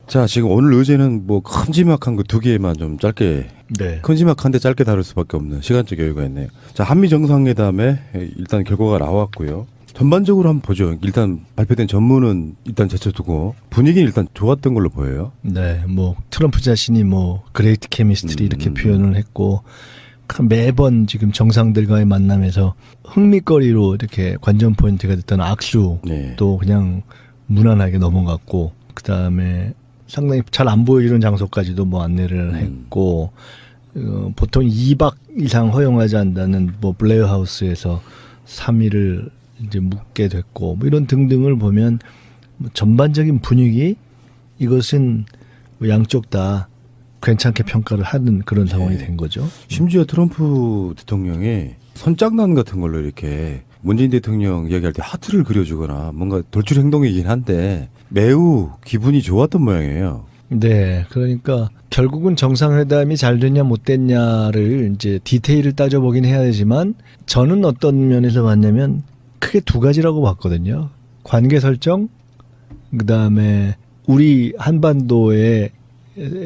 자, 지금 오늘 의제는 뭐 큼지막한 거 두 개만 좀 짧게, 네. 큼지막한데 짧게 다룰 수밖에 없는 시간적 여유가 있네요. 자, 한미 정상회담에 일단 결과가 나왔고요. 전반적으로 한번 보죠. 일단 발표된 전문은 일단 제쳐두고 분위기는 일단 좋았던 걸로 보여요. 네, 뭐 트럼프 자신이 뭐 그레이트 케미스트리 이렇게 표현을 했고 매번 지금 정상들과의 만남에서 흥미거리로 이렇게 관전 포인트가 됐던 악수도 네. 그냥 무난하게 넘어갔고 그다음에 상당히 잘 안 보이는 장소까지도 뭐 안내를 했고 보통 2박 이상 허용하지 않는다는 뭐 블레어 하우스에서 3일을 이제 묵게 됐고 뭐 이런 등등을 보면 뭐 전반적인 분위기 이것은 뭐 양쪽 다 괜찮게 평가를 하는 그런 상황이 된 거죠. 심지어 트럼프 대통령이 선장난 같은 걸로 이렇게 문재인 대통령 이야기할 때 하트를 그려주거나 뭔가 돌출 행동이긴 한데 매우 기분이 좋았던 모양이에요. 네, 그러니까 결국은 정상회담이 잘 됐냐 못 됐냐를 이제 디테일을 따져보긴 해야 되지만 저는 어떤 면에서 봤냐면 크게 두 가지라고 봤거든요. 관계 설정, 그다음에 우리 한반도의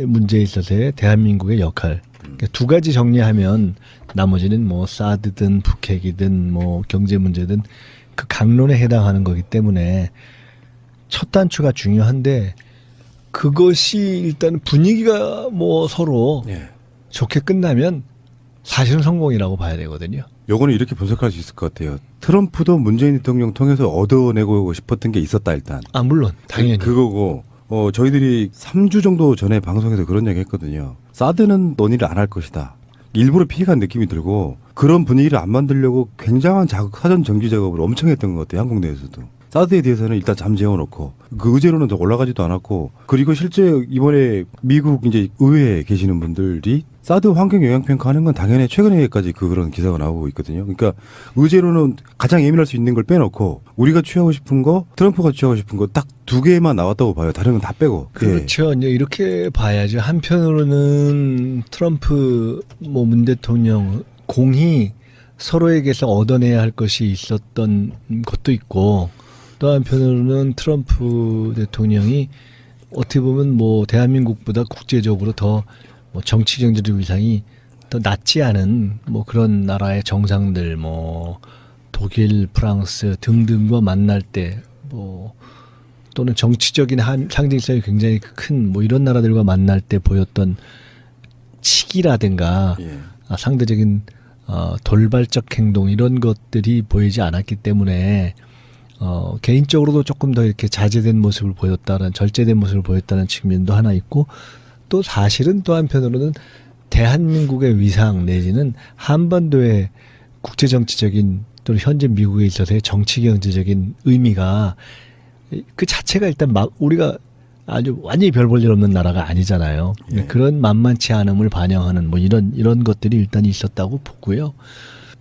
문제에 있어서의 대한민국의 역할. 그러니까 두 가지 정리하면 나머지는 뭐 사드든 북핵이든 뭐 경제 문제든 그 강론에 해당하는 거기 때문에 첫 단추가 중요한데 그것이 일단 분위기가 뭐 서로 좋게 끝나면 사실은 성공이라고 봐야 되거든요. 요거는 이렇게 분석할 수 있을 것 같아요. 트럼프도 문재인 대통령 통해서 얻어내고 싶었던 게 있었다 일단. 아 물론 당연히. 그거고 저희들이 3주 정도 전에 방송에서 그런 얘기 했거든요. 사드는 논의를 안 할 것이다. 일부러 피해간 느낌이 들고 그런 분위기를 안 만들려고 굉장한 사전 정지 작업을 엄청 했던 것 같아요. 한국 내에서도. 사드에 대해서는 일단 잠재워놓고 그 의제로는 더 올라가지도 않았고 그리고 실제 이번에 미국 이제 의회에 계시는 분들이 사드 환경 영향 평가하는 건 당연히 최근에까지 그런 기사가 나오고 있거든요. 그러니까 의제로는 가장 예민할 수 있는 걸 빼놓고 우리가 취하고 싶은 거, 트럼프가 취하고 싶은 거 딱 두 개만 나왔다고 봐요. 다른 건 다 빼고. 그렇죠. 이제 이렇게 봐야죠. 한편으로는 트럼프 뭐 문 대통령 공히 서로에게서 얻어내야 할 것이 있었던 것도 있고 또 한편으로는 트럼프 대통령이 어떻게 보면 뭐 대한민국보다 국제적으로 더 뭐 정치 경제적 위상이 더 낮지 않은 뭐 그런 나라의 정상들 뭐 독일, 프랑스 등등과 만날 때 뭐 또는 정치적인 상징성이 굉장히 큰 뭐 이런 나라들과 만날 때 보였던 치기라든가 상대적인 돌발적 행동 이런 것들이 보이지 않았기 때문에 개인적으로도 조금 더 이렇게 자제된 모습을 보였다는 절제된 모습을 보였다는 측면도 하나 있고 또 사실은 또 한편으로는 대한민국의 위상 내지는 한반도의 국제정치적인 또는 현재 미국에 있어서의 정치경제적인 의미가 그 자체가 일단 우리가 아주 완전히 별 볼 일 없는 나라가 아니잖아요. 그런 만만치 않음을 반영하는 뭐 이런 것들이 일단 있었다고 보고요.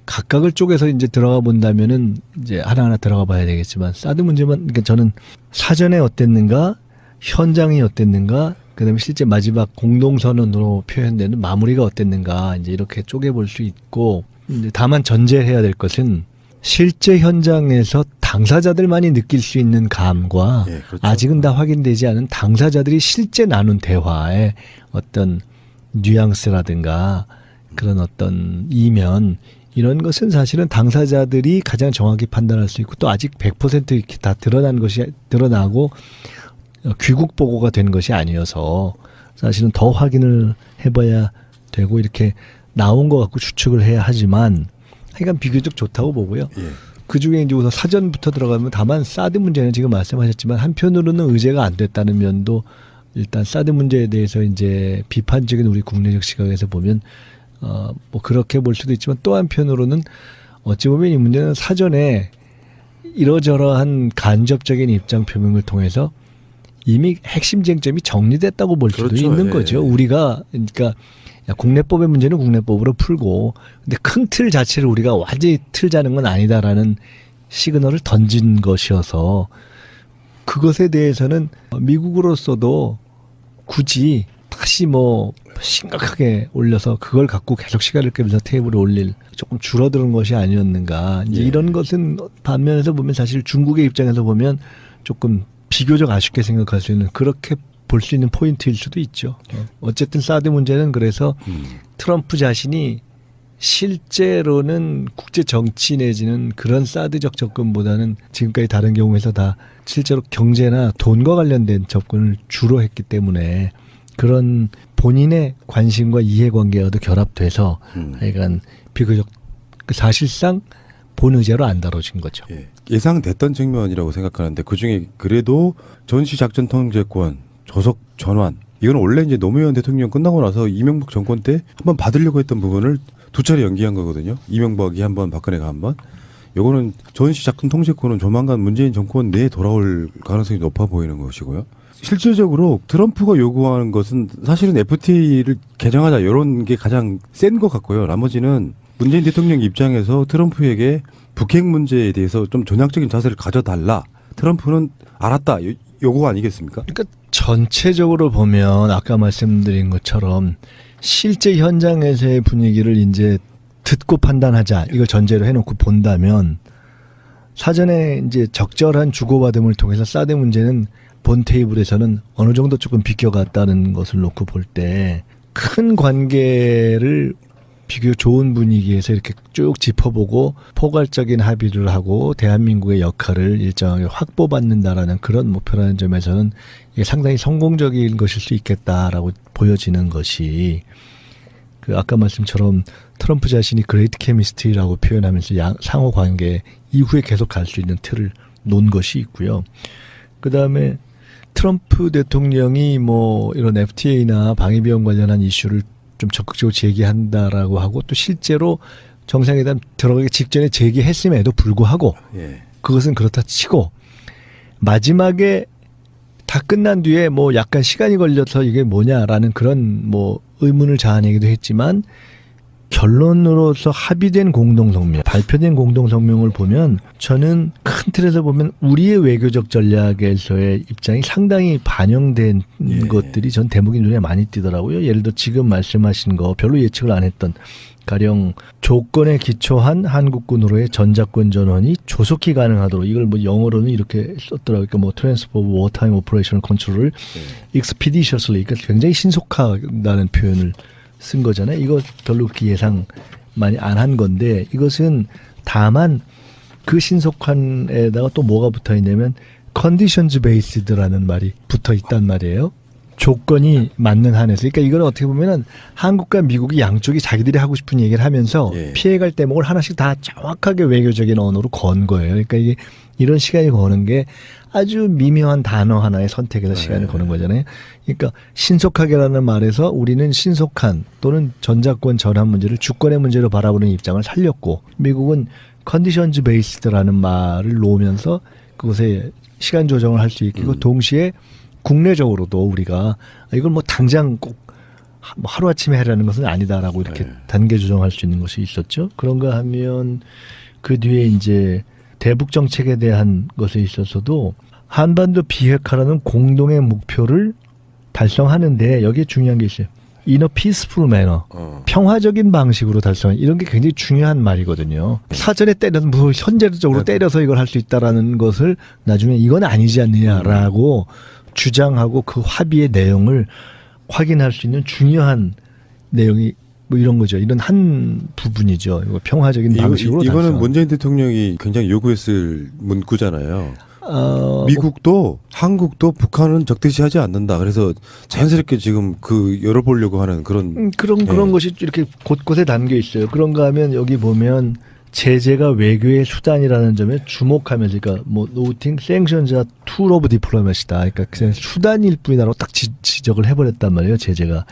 각각을 쪼개서 이제 들어가 본다면은 이제 하나하나 들어가 봐야 되겠지만 사드 문제만 그러니까 저는 사전에 어땠는가, 현장이 어땠는가, 그다음에 실제 마지막 공동선언으로 표현되는 마무리가 어땠는가 이제 이렇게 쪼개볼 수 있고 이제 다만 전제해야 될 것은 실제 현장에서 당사자들만이 느낄 수 있는 감과 그렇죠. 아직은 다 확인되지 않은 당사자들이 실제 나눈 대화의 어떤 뉘앙스라든가 그런 어떤 이면 이런 것은 사실은 당사자들이 가장 정확히 판단할 수 있고 또 아직 100% 이렇게 다 드러나고 귀국 보고가 된 것이 아니어서 사실은 더 확인을 해봐야 되고 이렇게 나온 것 같고 추측을 해야 하지만 하여간 비교적 좋다고 보고요. 그중에 이제 우선 사전부터 들어가면 다만 사드 문제는 지금 말씀하셨지만 한편으로는 의제가 안 됐다는 면도 일단 사드 문제에 대해서 이제 비판적인 우리 국내적 시각에서 보면 뭐 그렇게 볼 수도 있지만 또 한편으로는 어찌 보면 이 문제는 사전에 이러저러한 간접적인 입장 표명을 통해서 이미 핵심 쟁점이 정리됐다고 볼 수도 그렇죠. 있는 거죠. 우리가 그러니까 국내법의 문제는 국내법으로 풀고 근데 큰 틀 자체를 우리가 완전히 틀자는 건 아니다라는 시그널을 던진 것이어서 그것에 대해서는 미국으로서도 굳이 다시 뭐 심각하게 올려서 그걸 갖고 계속 시간을 끌면서 테이블에 올릴 조금 줄어드는 것이 아니었는가. 이제 이런 것은 반면에서 보면 사실 중국의 입장에서 보면 조금 비교적 아쉽게 생각할 수 있는 그렇게 볼 수 있는 포인트일 수도 있죠. 어쨌든 사드 문제는 그래서 트럼프 자신이 실제로는 국제 정치 내지는 그런 사드적 접근보다는 지금까지 다른 경우에서 다 실제로 경제나 돈과 관련된 접근을 주로 했기 때문에 그런 본인의 관심과 이해관계와도 결합돼서 하여간 비교적 사실상 본 의제로 안 다뤄진 거죠. 예상됐던 측면이라고 생각하는데 그중에 그래도 전시작전 통제권, 조속 전환 이건 원래 이제 노무현 대통령 끝나고 나서 이명박 정권 때 한번 받으려고 했던 부분을 두 차례 연기한 거거든요. 이명박이 한 번, 박근혜가 한 번. 요거는 전시작전 통제권은 조만간 문재인 정권 내에 돌아올 가능성이 높아 보이는 것이고요. 실질적으로 트럼프가 요구하는 것은 사실은 FTA를 개정하자 이런 게 가장 센 것 같고요. 나머지는 문재인 대통령 입장에서 트럼프에게 북핵 문제에 대해서 좀 전향적인 자세를 가져달라. 트럼프는 알았다. 요거 아니겠습니까? 그러니까 전체적으로 보면 아까 말씀드린 것처럼 실제 현장에서의 분위기를 이제 듣고 판단하자. 이걸 전제로 해놓고 본다면 사전에 이제 적절한 주고받음을 통해서 사드 문제는 본 테이블에서는 어느 정도 조금 비껴갔다는 것을 놓고 볼 때 큰 관계를 비교적 좋은 분위기에서 이렇게 쭉 짚어보고 포괄적인 합의를 하고 대한민국의 역할을 일정하게 확보받는다라는 그런 목표라는 점에서는 이게 상당히 성공적인 것일 수 있겠다라고 보여지는 것이 그 아까 말씀처럼 트럼프 자신이 그레이트 케미스트리라고 표현하면서 상호 관계 이후에 계속 갈 수 있는 틀을 놓은 것이 있고요. 그다음에 트럼프 대통령이 뭐 이런 FTA나 방위비용 관련한 이슈를 좀 적극적으로 제기한다라고 하고 또 실제로 정상회담 들어가기 직전에 제기했음에도 불구하고 그것은 그렇다 치고 마지막에 다 끝난 뒤에 뭐 약간 시간이 걸려서 이게 뭐냐라는 그런 뭐 의문을 자아내기도 했지만 결론으로서 합의된 공동성명, 발표된 공동성명을 보면 저는 큰 틀에서 보면 우리의 외교적 전략에서의 입장이 상당히 반영된 것들이 전 대목이 눈에 많이 띄더라고요. 예를 들어 지금 말씀하신 거 별로 예측을 안 했던 가령 조건에 기초한 한국군으로의 전작권 전원이 조속히 가능하도록 이걸 뭐 영어로는 이렇게 썼더라고요. 그러니까 뭐 Transfer of Wartime Operational Control을 expeditiously, 그러니까 굉장히 신속하다는 표현을 쓴 거잖아요. 이거 별로 그렇게 예상 많이 안 한 건데 이것은 다만 그 신속한에다가 또 뭐가 붙어 있냐면 conditions based라는 말이 붙어 있단 말이에요. 조건이 맞는 한에서. 그러니까 이거는 어떻게 보면은 한국과 미국이 양쪽이 자기들이 하고 싶은 얘기를 하면서 피해갈 대목을 하나씩 다 정확하게 외교적인 언어로 건 거예요. 그러니까 이게 이런 시간이 거는 게 아주 미묘한 단어 하나의 선택에서 시간을 거는 거잖아요. 그러니까 신속하게라는 말에서 우리는 신속한 또는 전작권 전환 문제를 주권의 문제로 바라보는 입장을 살렸고 미국은 컨디션즈 베이스드라는 말을 놓으면서 그것에 시간 조정을 할 수 있고 동시에 국내적으로도 우리가 이걸 뭐 당장 꼭 하루아침에 하려는 것은 아니다라고 이렇게 단계 조정할 수 있는 것이 있었죠. 그런가 하면 그 뒤에 이제 대북 정책에 대한 것에 있어서도 한반도 비핵화라는 공동의 목표를 달성하는데 여기에 중요한 게 있어요. In a peaceful manner. 평화적인 방식으로 달성. 이런 게 굉장히 중요한 말이거든요. 사전에 때려서 뭐 현재적으로 때려서 이걸 할 수 있다라는 것을 나중에 이건 아니지 않느냐라고 주장하고 그 합의의 내용을 확인할 수 있는 중요한 내용이 뭐 이런 거죠. 이런 한 부분이죠. 이거 평화적인 방식으로 이거는 달성. 문재인 대통령이 굉장히 요구했을 문구잖아요. 미국도 한국도 북한은 적대시하지 않는다. 그래서 자연스럽게 지금 그 열어보려고 하는 그런 그런 것이 이렇게 곳곳에 담겨 있어요. 그런가 하면 여기 보면 제재가 외교의 수단이라는 점에 주목하면서 그러니까 뭐 noting sanctions are tool of diplomacy다. 그러니까 그냥 수단일 뿐이다라고 딱 지적을 해버렸단 말이에요. 제재가.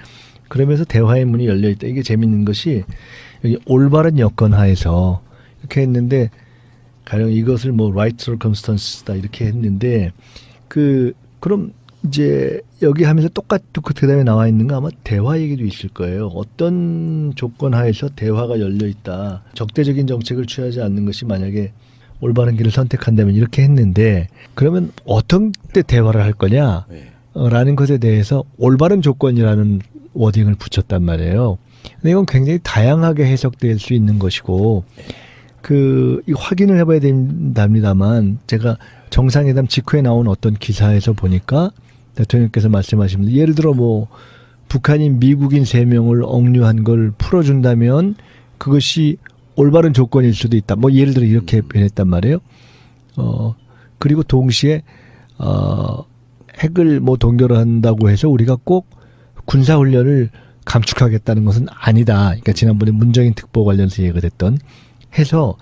그러면서 대화의 문이 열려 있다. 이게 재밌는 것이 여기 올바른 여건 하에서 이렇게 했는데 가령 이것을 뭐 right circumstances다 이렇게 했는데 그럼 이제 여기 하면서 똑같이 그 다음에 나와 있는 거 아마 대화 얘기도 있을 거예요. 어떤 조건 하에서 대화가 열려 있다. 적대적인 정책을 취하지 않는 것이 만약에 올바른 길을 선택한다면 이렇게 했는데 그러면 어떤 때 대화를 할 거냐? 라는 것에 대해서 올바른 조건이라는 워딩을 붙였단 말이에요. 근데 이건 굉장히 다양하게 해석될 수 있는 것이고 이 확인을 해봐야 된답니다만 제가 정상회담 직후에 나온 어떤 기사에서 보니까 대통령께서 말씀하시면 예를 들어 뭐 북한이 미국인 3명을 억류한 걸 풀어준다면 그것이 올바른 조건일 수도 있다. 뭐 예를 들어 이렇게 표현했단 말이에요. 그리고 동시에 핵을 뭐 동결한다고 해서 우리가 꼭 군사훈련을 감축하겠다는 것은 아니다. 그러니까 지난번에 문정인 특보 관련해서 얘기가 됐던 해서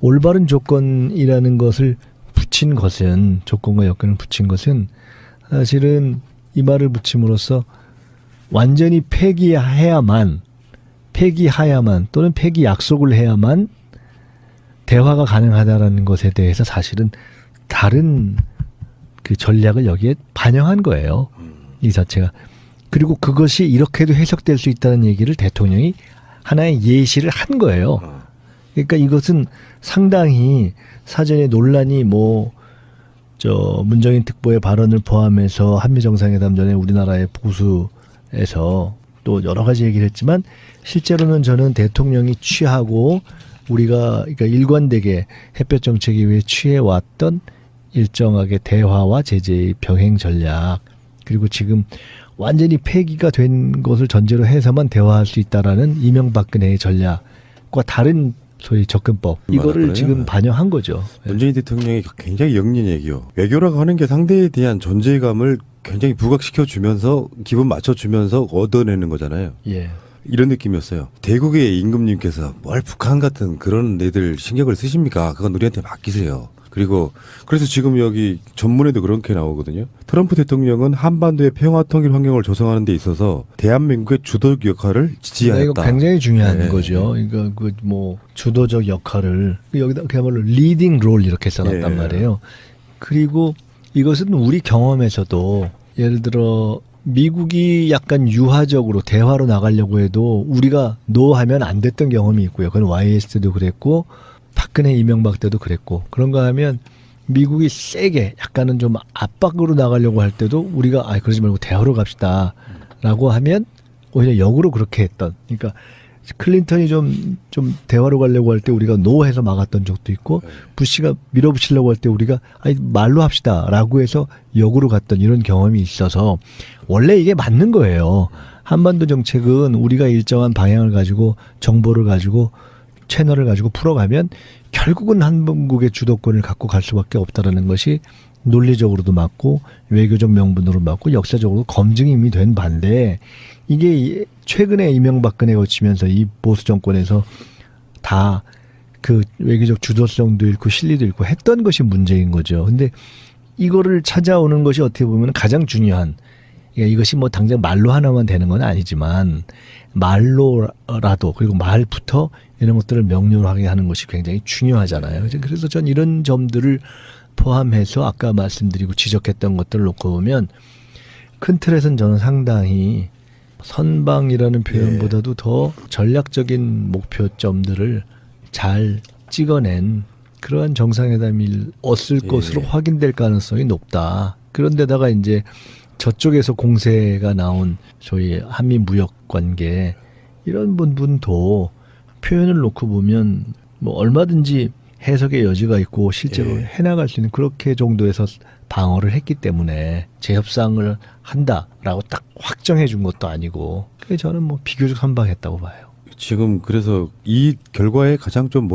올바른 조건이라는 것을 붙인 것은 조건과 여건을 붙인 것은 사실은 이 말을 붙임으로써 완전히 폐기하야만 또는 폐기 약속을 해야만 대화가 가능하다라는 것에 대해서 사실은 다른 그 전략을 여기에 반영한 거예요. 이 자체가. 그리고 그것이 이렇게도 해석될 수 있다는 얘기를 대통령이 하나의 예시를 한 거예요. 그러니까 이것은 상당히 사전에 논란이 문정인 특보의 발언을 포함해서 한미 정상회담 전에 우리나라의 보수에서 또 여러 가지 얘기를 했지만 실제로는 저는 대통령이 취하고 우리가 그러니까 일관되게 햇볕 정책 이후에 취해왔던 일정하게 대화와 제재의 병행 전략 그리고 지금 완전히 폐기가 된 것을 전제로 해서만 대화할 수 있다라는 이명박근혜의 전략과 다른 소위 접근법 이거를 지금 반영한 거죠. 문재인 대통령이 굉장히 영리얘기요. 외교라고 하는 게 상대에 대한 존재감을 굉장히 부각시켜 주면서 기분 맞춰 주면서 얻어내는 거잖아요. 예. 이런 느낌이었어요. 대국의 임금님께서 뭘 북한 같은 그런 애들 신경을 쓰십니까? 그건 우리한테 맡기세요. 그리고 그래서 지금 여기 전문에도 그렇게 나오거든요. 트럼프 대통령은 한반도의 평화 통일 환경을 조성하는 데 있어서 대한민국의 주도적 역할을 지지하였다. 이거 굉장히 중요한 거죠. 그러니까 주도적 역할을 여기다 그야말로 리딩 롤 이렇게 써놨단 말이에요. 그리고 이것은 우리 경험에서도 예를 들어 미국이 약간 유화적으로 대화로 나가려고 해도 우리가 노하면 안 됐던 경험이 있고요. 그건 YS 때도 그랬고 박근혜 이명박 때도 그랬고 그런가 하면 미국이 세게 약간은 좀 압박으로 나가려고 할 때도 우리가 그러지 말고 대화로 갑시다 라고 하면 오히려 역으로 그렇게 했던 그러니까 클린턴이 좀 대화로 가려고 할 때 우리가 노해서 막았던 적도 있고 부시가 밀어붙이려고 할 때 우리가 말로 합시다 라고 해서 역으로 갔던 이런 경험이 있어서 원래 이게 맞는 거예요. 한반도 정책은 우리가 일정한 방향을 가지고 정보를 가지고 채널을 가지고 풀어가면 결국은 한국의 주도권을 갖고 갈 수밖에 없다라는 것이 논리적으로도 맞고 외교적 명분으로 맞고 역사적으로 검증이 이미 된 반대 이게 최근에 이명박근혜 거치면서 이 보수 정권에서 다 그 외교적 주도성도 잃고 실리도 잃고 했던 것이 문제인 거죠. 근데 이거를 찾아오는 것이 어떻게 보면 가장 중요한 이것이 당장 말로 하나만 되는 건 아니지만 말로라도 그리고 말부터 이런 것들을 명료하게 하는 것이 굉장히 중요하잖아요. 그래서 전 이런 점들을 포함해서 아까 말씀드리고 지적했던 것들을 놓고 보면 큰 틀에서는 저는 상당히 선방이라는 표현보다도 더 전략적인 목표점들을 잘 찍어낸 그러한 정상회담이었을 것으로 확인될 가능성이 높다. 그런데다가 이제 저쪽에서 공세가 나온 소위 한미 무역 관계 이런 부분도 표현을 놓고 보면 얼마든지 해석의 여지가 있고 실제로 해나갈 수 있는 그렇게 정도에서 방어를 했기 때문에 재협상을 한다라고 딱 확정해 준 것도 아니고 그게 저는 비교적 선방했다고 봐요. 지금 그래서 이 결과에 가장 좀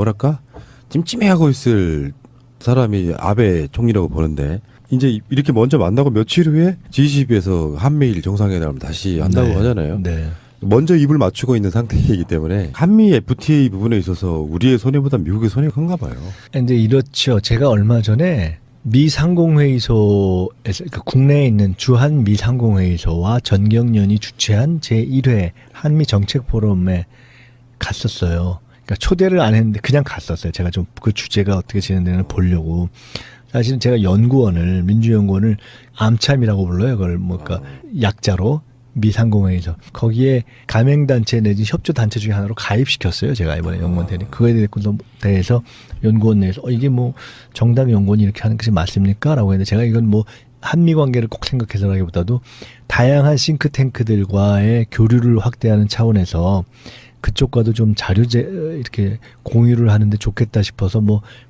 찜찜해하고 있을 사람이 아베 총리라고 보는데 이제 이렇게 먼저 만나고 며칠 후에 G20에서 한미일 정상회담을 다시 한다고 하잖아요. 네. 먼저 입을 맞추고 있는 상태이기 때문에 한미 FTA 부분에 있어서 우리의 손해보다 미국의 손해가 큰가 봐요. 근데 이렇죠. 제가 얼마 전에 미 상공회의소에서 그러니까 국내에 있는 주한 미 상공회의소와 전경련이 주최한 제1회 한미 정책 포럼에 갔었어요. 그러니까 초대를 안 했는데 그냥 갔었어요. 제가 좀 그 주제가 어떻게 진행되는지 보려고. 사실은 제가 연구원을 민주연구원을 암참이라고 불러요. 그걸 그러니까 약자로 미상공회의소 거기에 가맹단체 내지 협조단체 중에 하나로 가입시켰어요. 제가 이번에 연구원 대리 그거에 대해서 연구원 내에서 이게 정당 연구원이 이렇게 하는 것이 맞습니까? 라고 했는데 제가 이건 한미 관계를 꼭 생각해서라기보다도 다양한 싱크탱크들과의 교류를 확대하는 차원에서 그쪽과도 좀 자료제 이렇게 공유를 하는데 좋겠다 싶어서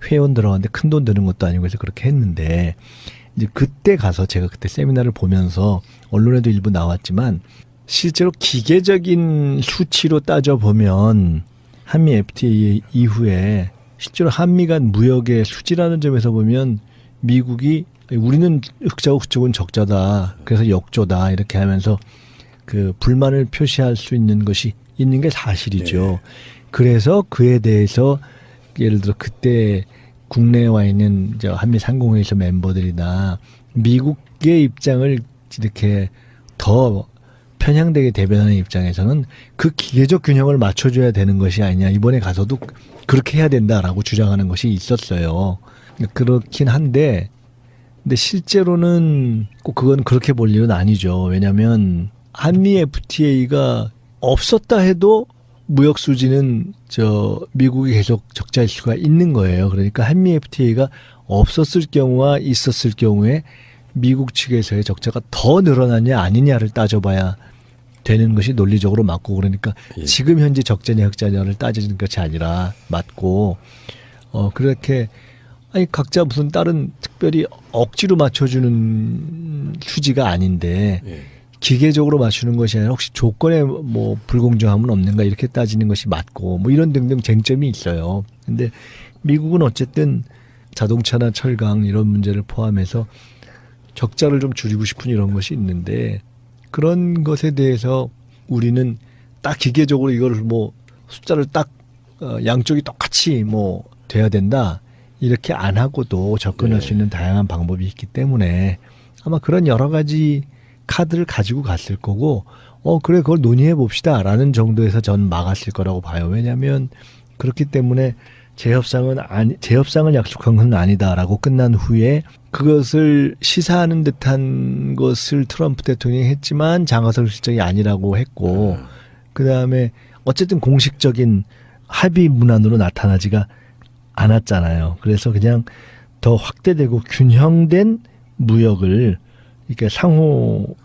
회원 들어갔는데 큰 돈 드는 것도 아니고 해서 그렇게 했는데 이제 그때 가서 제가 그때 세미나를 보면서 언론에도 일부 나왔지만 실제로 기계적인 수치로 따져보면 한미 FTA 이후에 실제로 한미 간 무역의 수지라는 점에서 보면 미국이 우리는 흑자고 그쪽은 적자다. 그래서 역조다. 이렇게 하면서 그 불만을 표시할 수 있는 것이 있는 게 사실이죠. 네. 그래서 그에 대해서 예를 들어 그때 국내에 와 있는 저 한미 상공회의소 멤버들이나 미국의 입장을 이렇게 더 편향되게 대변하는 입장에서는 그 기계적 균형을 맞춰줘야 되는 것이 아니냐. 이번에 가서도 그렇게 해야 된다라고 주장하는 것이 있었어요. 그렇긴 한데, 근데 실제로는 꼭 그건 그렇게 볼 일은 아니죠. 왜냐하면 한미 FTA가 없었다 해도 무역 수지는 저 미국이 계속 적자일 수가 있는 거예요. 그러니까 한미 FTA가 없었을 경우와 있었을 경우에 미국 측에서의 적자가 더 늘어나냐 아니냐를 따져봐야 되는 것이 논리적으로 맞고, 그러니까 예. 지금 현재 적자냐 흑자냐를 따지는 것이 아니라 맞고, 그렇게 아니 각자 무슨 다른 특별히 억지로 맞춰주는 수지가 아닌데 예. 기계적으로 맞추는 것이 아니라 혹시 조건에 뭐 불공정함은 없는가 이렇게 따지는 것이 맞고, 뭐 이런 등등 쟁점이 있어요. 근데 미국은 어쨌든 자동차나 철강 이런 문제를 포함해서 적자를 좀 줄이고 싶은 이런 것이 있는데, 그런 것에 대해서 우리는 딱 기계적으로 이걸 뭐 숫자를 딱 양쪽이 똑같이 뭐 돼야 된다 이렇게 안 하고도 접근할 네. 수 있는 다양한 방법이 있기 때문에 아마 그런 여러 가지 카드를 가지고 갔을 거고, 그래 그걸 논의해 봅시다라는 정도에서 전 막았을 거라고 봐요. 왜냐하면 그렇기 때문에 재협상을 약속한 건 아니다라고 끝난 후에 그것을 시사하는 듯한 것을 트럼프 대통령이 했지만 장하성 실장이 아니라고 했고, 그다음에 어쨌든 공식적인 합의 문안으로 나타나지가 않았잖아요. 그래서 그냥 더 확대되고 균형된 무역을 이렇게 상호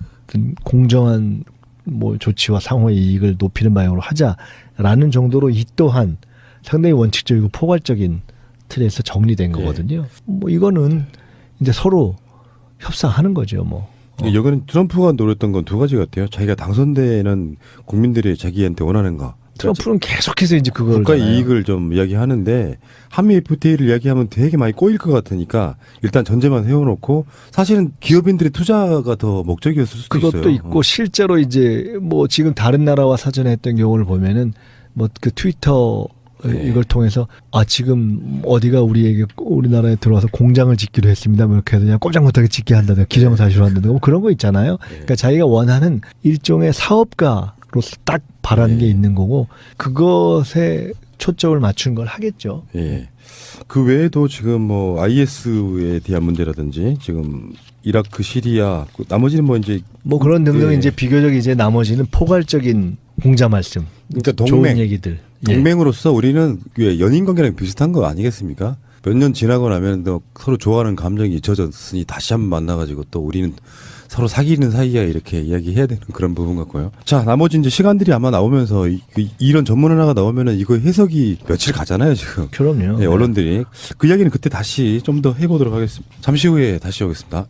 공정한 뭐 조치와 상호의 이익을 높이는 방향으로 하자라는 정도로 이 또한 상당히 원칙적이고 포괄적인 틀에서 정리된 거거든요. 뭐 이거는 이제 서로 협상하는 거죠, 뭐. 여기는 트럼프가 노렸던 건 두 가지 같아요. 자기가 당선되는 국민들이 자기한테 원하는 거. 트럼프는 계속해서 이제 그걸 국가 이익을 좀 이야기하는데 한미 FTA를 이야기하면 되게 많이 꼬일 것 같으니까 일단 전제만 세워놓고, 사실은 기업인들의 투자가 더 목적이었을 수도 있어요. 그것도 있고 실제로 이제 뭐 지금 다른 나라와 사전에 했던 경우를 보면은 뭐 그 트위터 네. 이걸 통해서 지금 어디가 우리나라에 들어와서 공장을 짓기로 했습니다. 뭐 이렇게 해서 그냥 꼼짝 못하게 짓게 한다든가 기정사실로 한다든가 뭐 그런 거 있잖아요. 그러니까 자기가 원하는 일종의 사업가로서 딱 바라는 게 있는 거고, 그것에 초점을 맞춘 걸 하겠죠. 예. 그 외에도 지금 뭐 IS에 대한 문제라든지 지금 이라크, 시리아, 나머지는 뭐 이제 뭐 그런 등등 예. 이제 비교적 이제 나머지는 포괄적인 공자 말씀. 그러니까 좋은 얘기들. 예. 동맹으로서 우리는 연인 관계랑 비슷한 거 아니겠습니까? 몇 년 지나고 나면 또 서로 좋아하는 감정이 잊혀졌으니 다시 한번 만나가지고 또 우리는 서로 사귀는 사이야 이렇게 이야기해야 되는 그런 부분 같고요. 자, 나머지 이제 시간들이 아마 나오면서 이런 전문 하나가 나오면은 이거 해석이 며칠 가잖아요, 지금. 그럼요. 네, 언론들이. 그 이야기는 그때 다시 좀 더 해보도록 하겠습니다. 잠시 후에 다시 오겠습니다.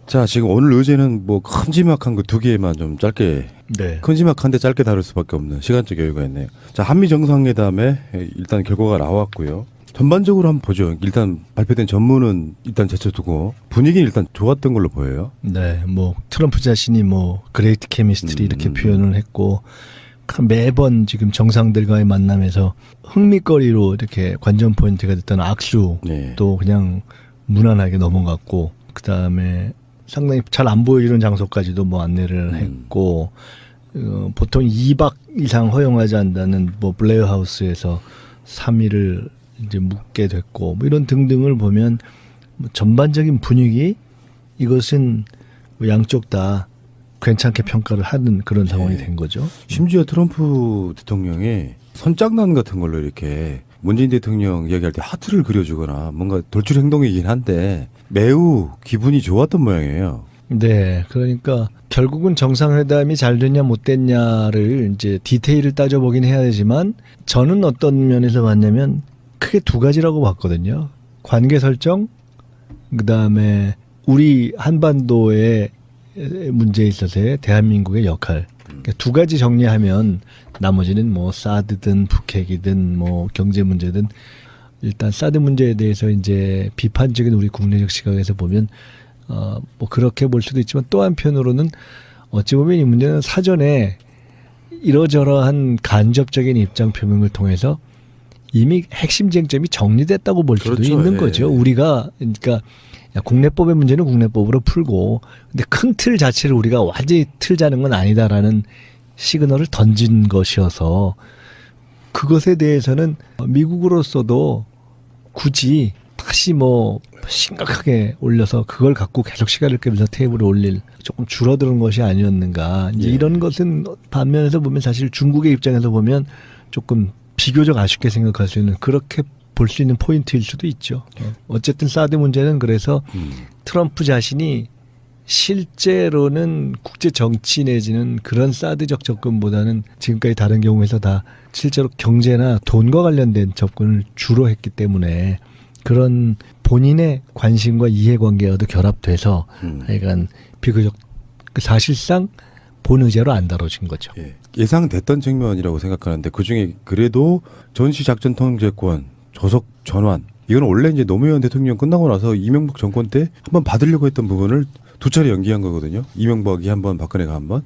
자, 지금 오늘 의제는 뭐 큼지막한 거 두 개만 좀 짧게, 네. 큼지막한데 짧게 다룰 수밖에 없는 시간적 여유가 있네요. 자, 한미 정상회담에 일단 결과가 나왔고요. 전반적으로 한번 보죠. 일단 발표된 전문은 일단 제쳐두고 분위기는 일단 좋았던 걸로 보여요. 네, 뭐 트럼프 자신이 뭐 그레이트 케미스트리 이렇게 표현을 했고, 매번 지금 정상들과의 만남에서 흥미거리로 이렇게 관전 포인트가 됐던 악수도 네. 그냥 무난하게 넘어갔고, 그 다음에 상당히 잘 안 보이는 장소까지도 뭐 안내를 했고, 보통 2박 이상 허용하지 않는다는 뭐 블레어 하우스에서 3일을 이제 묵게 됐고, 뭐 이런 등등을 보면 뭐 전반적인 분위기, 이것은 뭐 양쪽 다 괜찮게 평가를 하는 그런 상황이 된 거죠. 심지어 트럼프 대통령이 선장난 같은 걸로 이렇게 문재인 대통령 이야기할 때 하트를 그려주거나 뭔가 돌출 행동이긴 한데 매우 기분이 좋았던 모양이에요. 네, 그러니까 결국은 정상회담이 잘 됐냐 못 됐냐를 이제 디테일을 따져보긴 해야 되지만, 저는 어떤 면에서 봤냐면 크게 두 가지라고 봤거든요. 관계 설정, 그다음에 우리 한반도의 문제에 있어서의 대한민국의 역할. 그러니까 두 가지 정리하면 나머지는 뭐 사드든 북핵이든 뭐 경제 문제든 일단 사드 문제에 대해서 이제 비판적인 우리 국내적 시각에서 보면 뭐 그렇게 볼 수도 있지만 또 한편으로는 어찌 보면 이 문제는 사전에 이러저러한 간접적인 입장 표명을 통해서 이미 핵심 쟁점이 정리됐다고 볼 수도 그렇죠. 있는 예. 거죠. 우리가 그러니까 국내법의 문제는 국내법으로 풀고 근데 큰 틀 자체를 우리가 완전히 틀자는 건 아니다라는 시그널을 던진 것이어서 그것에 대해서는 미국으로서도 굳이 다시 뭐 심각하게 올려서 그걸 갖고 계속 시간을 끌면서 테이블에 올릴 조금 줄어드는 것이 아니었는가. 이제 예. 이런 것은 반면에서 보면 사실 중국의 입장에서 보면 조금 비교적 아쉽게 생각할 수 있는 그렇게 볼 수 있는 포인트일 수도 있죠. 어쨌든 사드 문제는 그래서 트럼프 자신이 실제로는 국제 정치 내지는 그런 사드적 접근보다는 지금까지 다른 경우에서 다 실제로 경제나 돈과 관련된 접근을 주로 했기 때문에 그런 본인의 관심과 이해관계와도 결합돼서 하여간 비교적 사실상 본의제로 안 다뤄진 거죠. 예. 예상됐던 측면이라고 생각하는데 그중에 그래도 전시작전 통제권 조속 전환 이건 원래 이제 노무현 대통령 끝나고 나서 이명박 정권 때 한번 받으려고 했던 부분을 두 차례 연기한 거거든요. 이명박이 한 번, 박근혜가 한 번.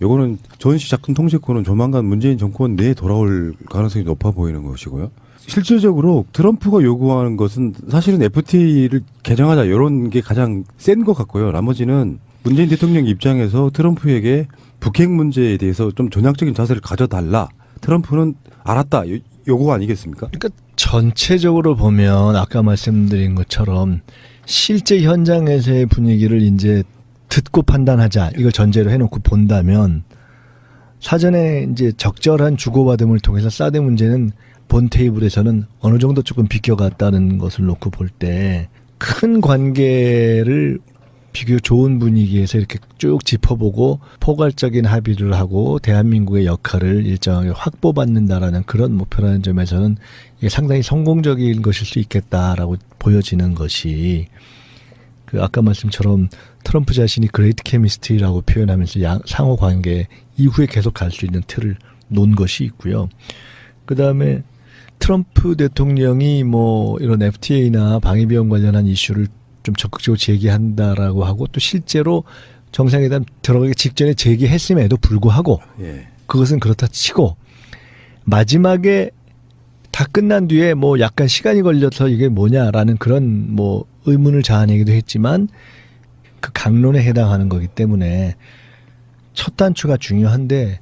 요거는 전시작전 통제권은 조만간 문재인 정권 내에 돌아올 가능성이 높아 보이는 것이고요. 실질적으로 트럼프가 요구하는 것은 사실은 FTA를 개정하자 이런 게 가장 센 것 같고요. 나머지는 문재인 대통령 입장에서 트럼프에게 북핵 문제에 대해서 좀 전향적인 자세를 가져달라. 트럼프는 알았다. 요거 아니겠습니까? 그러니까 전체적으로 보면 아까 말씀드린 것처럼 실제 현장에서의 분위기를 이제 듣고 판단하자 이걸 전제로 해놓고 본다면 사전에 이제 적절한 주고받음을 통해서 사드 문제는 본 테이블에서는 어느 정도 조금 비껴갔다는 것을 놓고 볼 때 큰 관계를 비교적 좋은 분위기에서 이렇게 쭉 짚어보고 포괄적인 합의를 하고 대한민국의 역할을 일정하게 확보받는다라는 그런 목표라는 점에서는 이게 상당히 성공적인 것일 수 있겠다라고 보여지는 것이 그 아까 말씀처럼 트럼프 자신이 그레이트 케미스트리라고 표현하면서 상호 관계 이후에 계속 갈 수 있는 틀을 놓은 것이 있고요. 그다음에 트럼프 대통령이 뭐 이런 FTA나 방위비용 관련한 이슈를 좀 적극적으로 제기한다라고 하고 또 실제로 정상회담 들어가기 직전에 제기했음에도 불구하고 예. 그것은 그렇다 치고 마지막에 다 끝난 뒤에 뭐 약간 시간이 걸려서 이게 뭐냐라는 그런 뭐 의문을 자아내기도 했지만 그 강론에 해당하는 거기 때문에 첫 단추가 중요한데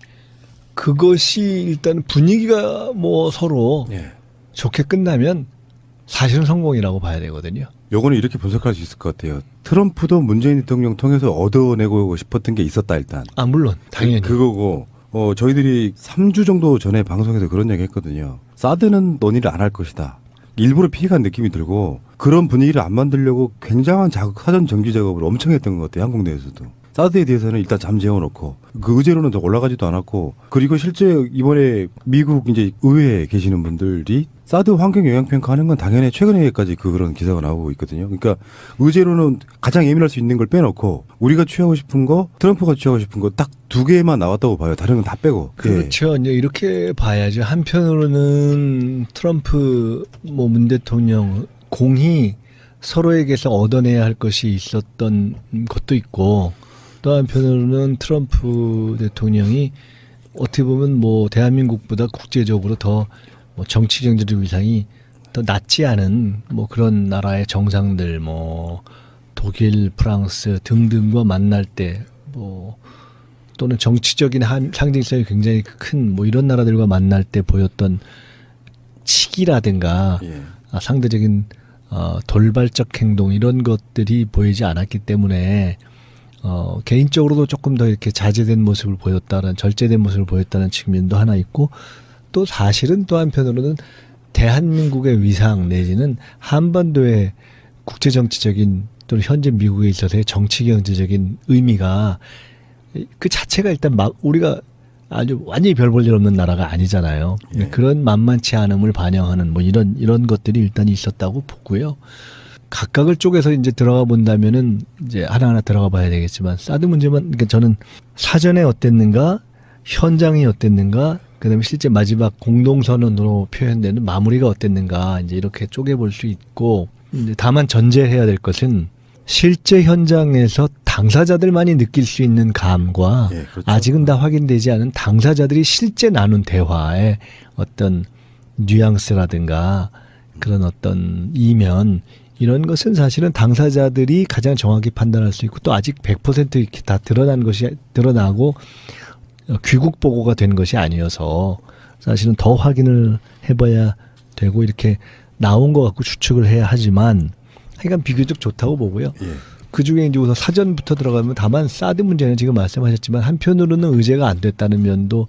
그것이 일단 분위기가 뭐 서로 예. 좋게 끝나면 사실은 성공이라고 봐야 되거든요. 요거는 이렇게 분석할 수 있을 것 같아요. 트럼프도 문재인 대통령 통해서 얻어내고 싶었던 게 있었다 일단. 아 물론 당연히. 그거고 저희들이 3주 정도 전에 방송에서 그런 얘기 했거든요. 사드는 논의를 안 할 것이다. 일부러 피해간 느낌이 들고 그런 분위기를 안 만들려고 굉장한 사전 정기 작업을 엄청 했던 것 같아요. 한국 내에서도. 사드에 대해서는 일단 잠재워놓고 그 의제로는 더 올라가지도 않았고 그리고 실제 이번에 미국 이제 의회에 계시는 분들이 사드 환경 영향 평가하는 건 당연히 최근에까지 그런 기사가 나오고 있거든요. 그러니까 의제로는 가장 예민할 수 있는 걸 빼놓고 우리가 취하고 싶은 거 트럼프가 취하고 싶은 거 딱 두 개만 나왔다고 봐요. 다른 건 다 빼고. 그렇죠. 이제 이렇게 봐야죠. 한편으로는 트럼프 뭐 문 대통령 공히 서로에게서 얻어내야 할 것이 있었던 것도 있고 또 한편으로는 트럼프 대통령이 어떻게 보면 뭐 대한민국보다 국제적으로 더 뭐 정치 경제적 위상이 더 낮지 않은 뭐 그런 나라의 정상들 뭐 독일, 프랑스 등등과 만날 때 뭐 또는 정치적인 상징성이 굉장히 큰 뭐 이런 나라들과 만날 때 보였던 치기라든가 예. 상대적인 돌발적 행동 이런 것들이 보이지 않았기 때문에 개인적으로도 조금 더 이렇게 자제된 모습을 보였다는 절제된 모습을 보였다는 측면도 하나 있고 또 사실은 또 한편으로는 대한민국의 위상 내지는 한반도의 국제정치적인 또는 현재 미국에 있어서의 정치경제적인 의미가 그 자체가 일단 막 우리가 아주 완전히 별 볼 일 없는 나라가 아니잖아요. 예. 그런 만만치 않음을 반영하는 뭐 이런 것들이 일단 있었다고 보고요. 각각을 쪼개서 이제 들어가 본다면은 이제 하나하나 들어가 봐야 되겠지만 사드 문제만 그러니까 저는 사전에 어땠는가, 현장이 어땠는가, 그다음에 실제 마지막 공동선언으로 표현되는 마무리가 어땠는가 이제 이렇게 쪼개볼 수 있고 이제 다만 전제해야 될 것은 실제 현장에서 당사자들만이 느낄 수 있는 감과 예, 그렇죠. 아직은 다 확인되지 않은 당사자들이 실제 나눈 대화의 어떤 뉘앙스라든가 그런 어떤 이면 이런 것은 사실은 당사자들이 가장 정확히 판단할 수 있고 또 아직 100% 이렇게 다 드러나고 귀국 보고가 된 것이 아니어서 사실은 더 확인을 해봐야 되고 이렇게 나온 것 갖고 추측을 해야 하지만 하여간 비교적 좋다고 보고요. 예. 그중에 이제 우선 사전부터 들어가면 다만 사드 문제는 지금 말씀하셨지만 한편으로는 의제가 안 됐다는 면도